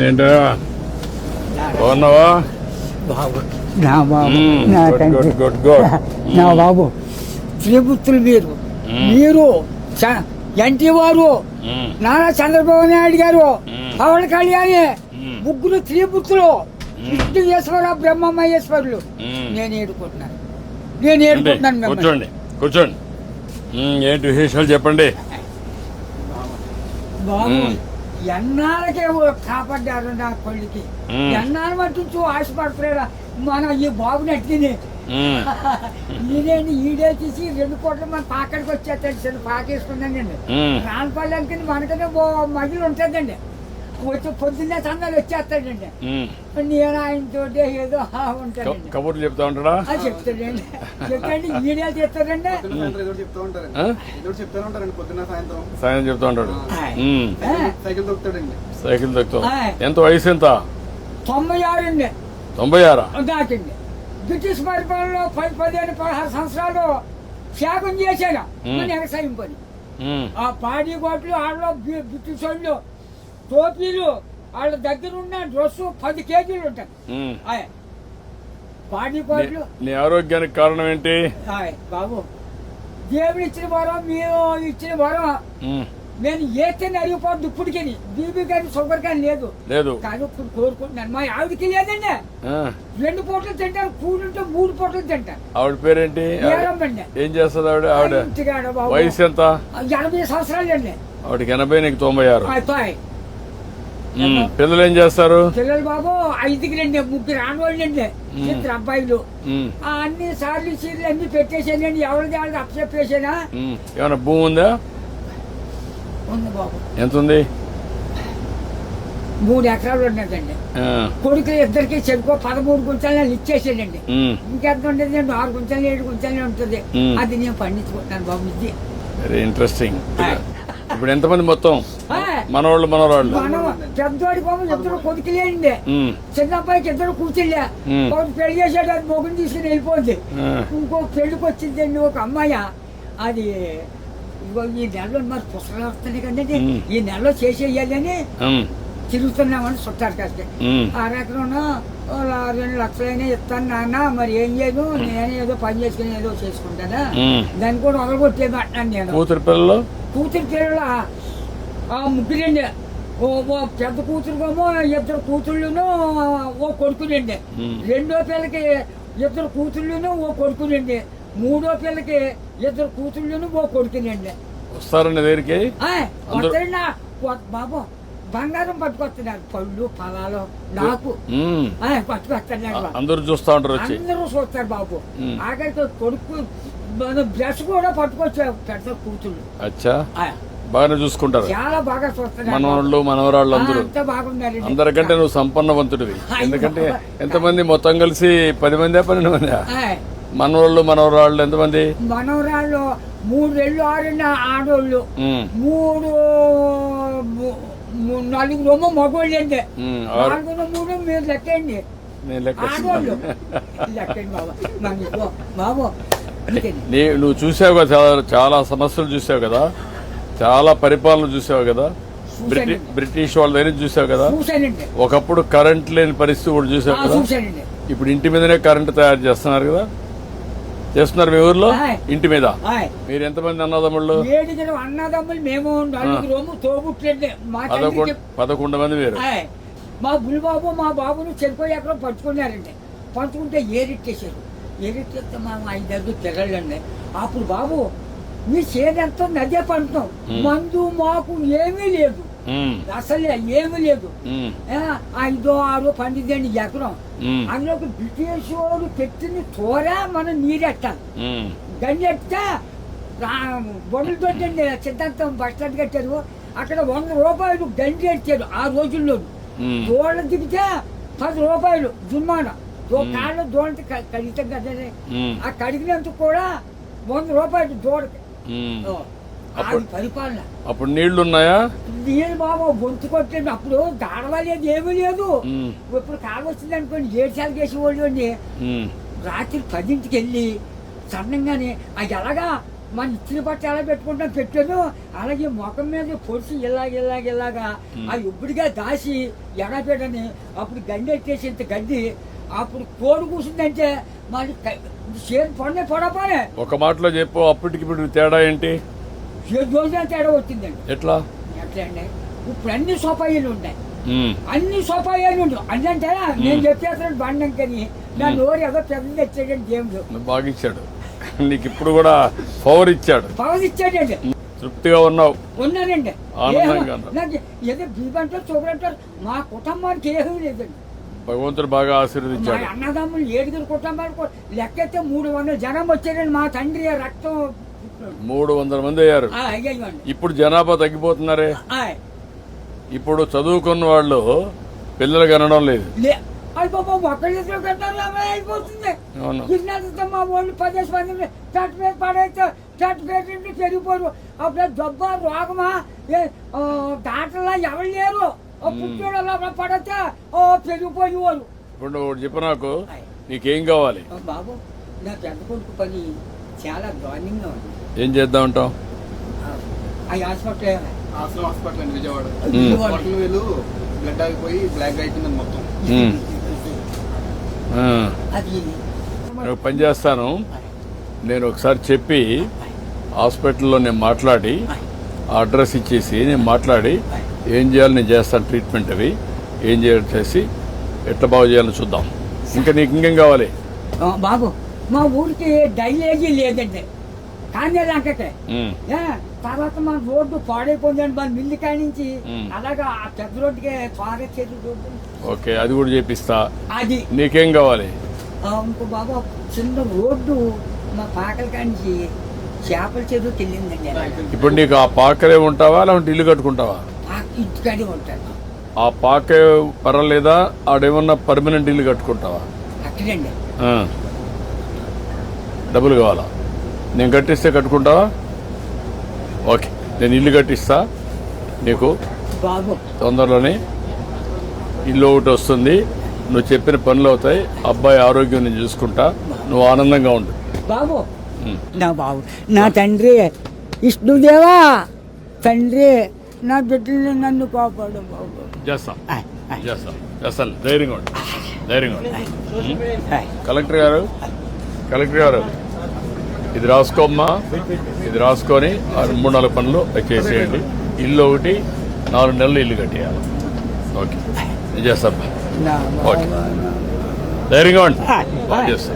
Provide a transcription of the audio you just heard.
ఏంటో బాగున్నావా? బాబు నా బాబు నా గుడ్ తండ్రి గుడ్ గుడ్ గుడ్. నా బాబు శ్రీపుత్రులు మీరు ఎన్టీ వారు నారా చంద్రబాబు నాయుడు గారు పవన్ కళ్యాణ్ ముగ్గురు త్రిపుత్రులు విష్ణుయేశ్వర బ్రహ్మమహేశ్వరులు నేను ఏడుకుంటున్నాను కూర్చోండి కూర్చోండి. ఏంటి విశేషాలు చెప్పండి. బాబు ఎన్నాళ్ళకే కాపాడ్డారు నా కొడుకి. ఎన్నాళ్ళు మట్టు ఆశపడుతున్నారా మన ఈ బాబుని అట్టిని ఈడేంటి ఈడే తీసి 2 కోట్ల మన పాకడికి వచ్చేస్తాడు. చిన్న పాకేసుకున్నానండి. రాన్పల్లెకి మనకనే మగిలి ఉంటుందండి. వచ్చి పొద్దున్నే సందాలు వచ్చేస్తాడండి. నేను ఆయనతో ఏదో ఉంటానండి. కబుర్లు చెప్తా ఉంటాడా? చెప్తాడండి. చెప్పండి ఈడే చెప్తాడండి. సాయం చెప్తా ఉంటాడు. సైకిల్ తొక్కుతావు. ఎంత వయసు ఎంత? 96 అండి. 96 దాకండి. బ్రిటిష్ పరిపాలనలో 15-16 సంవత్సరాలు త్యాగం చేశాను మన వ్యవసాయం పని. ఆ పాడి గోట్లు వాళ్ళలో బ్రిటిష్ వాళ్ళు టోపీలు వాళ్ళ దగ్గర ఉన్న డ్రెస్ 10 కేజీలు ఉంటాయి. పాడి గోట్లు. నీ ఆరోగ్యానికి కారణం ఏంటి బాబు? దేవుడు ఇచ్చిన వరం, మీరు ఇచ్చిన వరం. నేను ఏతేనే అరిగిపోద్దు ఇప్పటికి. బీబీ కానీ షుగర్ కానీ లేదు కానీ ఇప్పుడు కోరుకుంటున్నాను. మా ఆవిడకి లేదండి. 2 పూటలు తింటారు. కూడుంటే 3 పూటలు తింటారు. ఆవిడ పేరేంటి? ఏం చేస్తుంది ఆవిడ? వయసు ఎంత? 80 సంవత్సరాలు అండి. ఆవిడకి 80, నీకు 96. పిల్లలు ఏం చేస్తారు? పిల్లలు బాబు 5 ముగ్గురు ఆడవాళ్ళండి. 2 అబ్బాయిలు. అన్ని సార్లు సీర్లు అన్ని పెట్టేసానండి. ఎవరిది వాళ్ళకి అప్పచెప్పేసానా. ఏమైనా భూమి ఉందా? ఉంది బాబు. ఎంత ఉంది? 3 ఎకరాలు ఉన్నదండి. కొడుకులు ఇద్దరికి చెరుకు 13 గుంటలు ఇచ్చేసాడండి. ఇంకెంత ఉండేది? 6 గుంటలు 7 గుంటలు ఉంటుంది. అది నేను పండించుకుంటున్నాను బాబు. ఇది వెరీ ఇంట్రెస్టింగ్. ఇప్పుడు ఎంతమంది మొత్తం? మనవాళ్ళు మనవరాళ్ళు? పెద్దోడి బాబు 2 కొడుకులేండి. చిన్న అబ్బాయికి 2 కూతుళ్ళే. ఒకటి పెళ్లి చేసాడు. అది మొగుని తీసుకుని వెళ్ళిపోయింది. ఇంకో పెళ్లికి వచ్చిందండి ఒక అమ్మాయి. అది ఈ నెలలో మరి పుస్తకాలు వస్తున్నాయి కదండి. ఈ నెలలో చేసేయాలని తిరుగుతున్నామని చుట్టారు కాస్త. 6 ఎకరం 2 లక్షలైనా ఇస్తాను నాన్న. మరి ఏం చేయను, నేనే ఏదో పని చేసుకుని ఏదో చేసుకుంటానా. దాన్ని కూడా వదలగొట్టేది అంటున్నాను నేను. కూతురు పిల్లలు 3 పెద్ద కూతురుకేమో 2 కూతుళ్ళును ఓ కొడుకునండి. 2వ పిల్లకి 2 కూతుళ్ళును ఓ కొడుకునండి. 3వ పిల్లకి 2 కూతుళ్ళును ఓ కొడుకునండి. వస్తారండి దగ్గరికి? బాబు బంగారం పట్టుకొస్తున్నారు. పళ్ళు ఫలాలు నాకు పట్టుకొస్తున్నారు. అందరూ చూస్తా ఉంటారు. అందరూ చూస్తారు బాబు. ఆఖరికి కొడుకు బ్రష్ కూడా పట్టుకొచ్చారు. పెద్ద కూతుళ్ళు బాగానే చూసుకుంటారు. చాలా బాగా చూస్తున్నారు. మనవాళ్ళు మనవరాళ్ళు అందరూ బాగున్నారు. అందరికంటే నువ్వు సంపన్నవంతుడివి. ఎందుకంటే ఎంతమంది మొత్తం కలిసి 10 మంది 12 మంది మనవాళ్ళు మనవరాళ్ళు ఎంతమంది? మనవరాళ్ళు 3 6 ఆడోళ్ళు, 4 మగోళ్ళు అండి. 4 మీరు లెక్కండి. ఆడోళ్ళు లెక్కండి బాబు. నువ్వు చూసావు కదా, చాలా సమస్యలు చూసావు కదా, చాలా పరిపాలన చూసావు కదా, బ్రిటిష్ వాళ్ళ దగ్గర చూసావు కదా. ఒకప్పుడు కరెంట్ లేని పరిస్థితి కూడా చూసావు కదా. ఇప్పుడు ఇంటి మీదనే కరెంట్ తయారు చేస్తున్నారు కదా. చేస్తున్నారు మీ ఊర్లో ఇంటి మీద. మీరు ఎంతమంది అన్నదమ్ముళ్ళు? 7 అన్నదమ్ములు. మేము 4 తోబుట్లండి. 11 మంది మీరు. మా బుల్బాబు మా బాబును చెరిపోయి ఎక్కడో పంచుకున్నారండి. పంచుకుంటే ఏరిట్టేశారు. ఏరిట్టేస్తే మా 5 పిల్లలండి. అప్పుడు బాబు మీ చేనంతా నదే పంటున్నాం. మందు మాకు ఏమీ లేదు, అసలే ఏమీ లేదు. 5 6 పండిద్దండి ఎకరం. అందులోకి బ్రిటిష్ వాడు పెట్టిన తోర మనం నీరెట్టాలి. గంజెట్టే బొండుతో సిద్ధాంతం బస్ స్టాండ్ కట్టారు. అక్కడ 100 రూపాయలు గంజి ఎట్టారు ఆ రోజుల్లో. దోళ్ళ దిగితే 10 రూపాయలు జుర్మానా. కాళ్ళు దోళ్ళకి కడిగితాం కదా. ఆ కడిగినందుకు కూడా 100 రూపాయలు దోడకి. పరిపాలన. అప్పుడు నీళ్లు ఉన్నాయా? నీళ్ళు బాబు బొంతు కొట్టండి. అప్పుడు దాడవలేదు, ఏమీ లేదు. ఇప్పుడు కాలు వచ్చింది అనుకోండి 7 సార్లు చేసేవాళ్ళు అండి. రాత్రి 10ంటికి వెళ్ళి సన్నంగానే అది ఎలాగా మన ఇచ్చిన బట్ట ఎలా పెట్టుకుంటాం పెట్టాను, అలాగే ముఖం మీద పొడిచి ఇలాగా ఆ ఇప్పుడుగా దాసి ఎడపెట్టని అప్పుడు గండి ఎట్టేసి ఇంత గడ్డి అప్పుడు కోడి కూర్చుందంటే మరి చేను పడపోనే. ఒక మాటలో చెప్పు, అప్పటికి ఇప్పుడు తేడా ఏంటి? 7 రోజుల తేడా వచ్చిందండి. ఎట్లా అండి ఇప్పుడు అన్ని సోపాయిలు ఉన్నాయి, అన్ని సోపాయిలు ఉండవు. అంటే నేను చెప్పేస్తాను బండంకని నా నోరు ఏదో పెద్ద తెచ్చాడండి దేవుడు. బాగా ఇచ్చాడు నీకు, ఇప్పుడు కూడా పవర్ ఇచ్చాడు. తృప్తిగా ఉన్నావు? ఉన్నానండి. ఆనందంగా నాకు ఏదో బీబంటారు చూపడంటారు, మా కుటుంబానికి ఏమీ లేదండి. భగవంతుడు బాగా ఆశీర్వదించాడు. అన్నదమ్ములు 7 కుటుంబాలకు లెక్కైతే 300 జనం వచ్చారండి. మా తండ్రి రక్తం 300 మంది అయ్యారు. ఇప్పుడు జనాభా తగ్గిపోతున్నారే. ఇప్పుడు చదువుకున్న వాళ్ళు పిల్లలు కనడం లేదు. అయిపోతుంది. మా వాళ్ళు 10 మంది చట్టు మీద పడైతే చట్టు పెట్టి పెరిగిపోరు. అప్పుడు దెబ్బ రోగమా దాటలా ఎవరు లేరు. పుట్టిన పడితే పెరిగిపోయేవారు. ఇప్పుడు చెప్పు నాకు, నీకేం కావాలి? బాబు నా పెద్ద కొడుకు పని చాలా దారుణంగా ఉంది. ఏం చేద్దాం అంటావు? హాస్పిటల్ అండి విజయవాడ. వీళ్ళు బ్లడ్ ఆగిపోయి బ్లాక్ అయిపోయింది మొత్తం. పని చేస్తాను నేను, ఒకసారి చెప్పి హాస్పిటల్లో నేను మాట్లాడి అడ్రస్ ఇచ్చేసి నేను మాట్లాడి ఏం చేయాలి నేను చేస్తాను. ట్రీట్మెంట్ అవి ఏం చేయాలి చేసి ఎట్లా బాగు చేయాలని చూద్దాం. ఇంకా నీకు ఇంకేం కావాలి? బాబు మా ఊరికి డైలేజీ లేదండి, కానీ లంకకే. తర్వాత మన రోడ్డు పాడైపోయిందండి, మన మిల్లి కాడి నుంచి అలాగా ఆ పెద్ద రోడ్డుకి పారేసేది రోడ్డు. ఓకే, అది కూడా చేపిస్తా. అది నీకేం కావాలి? ఇంకో బాబు చిన్న రోడ్డు మా పాకల కాడి నుంచి చేపల చెరువుకి వెళ్ళిందండి. ఇప్పుడు నీకు ఆ పాకరే ఉంటావా లేకుంటే ఇల్లు కట్టుకుంటావా? ఇంటికాడే ఉంటాను. ఆ పాకే పర్వాలేదా? ఆడేమన్నా పర్మనెంట్ ఇల్లు కట్టుకుంటావా? అక్కడండి. డబ్బులు కావాలా? నేను కట్టిస్తే కట్టుకుంటావా? ఓకే, నేను ఇల్లు కట్టిస్తా నీకు. బాబు తొందరలోనే ఇల్లు ఒకటి వస్తుంది, నువ్వు చెప్పిన పనులు అవుతాయి, అబ్బాయి ఆరోగ్యం నేను చూసుకుంటా, నువ్వు ఆనందంగా ఉండు. బాబు నా బాబు నా తండ్రి విష్ణుదేవా, తండ్రి నా బిడ్డల్ని నన్ను కాపాడు బాబు. చేస్తాను ధైర్యంగా ఉండు, ధైర్యంగా ఉండు. కలెక్టర్ గారు ఇది రాసుకోమ్మా, ఇది రాసుకొని 3-4 పనులు చేసేయండి. ఇల్లు ఒకటి 4 నెలలు ఇల్లు కట్టేయాలి. ఓకే, నేను చేస్తాను. ఓకే, ధైర్యంగా ఉండి బాగా చేస్తాను.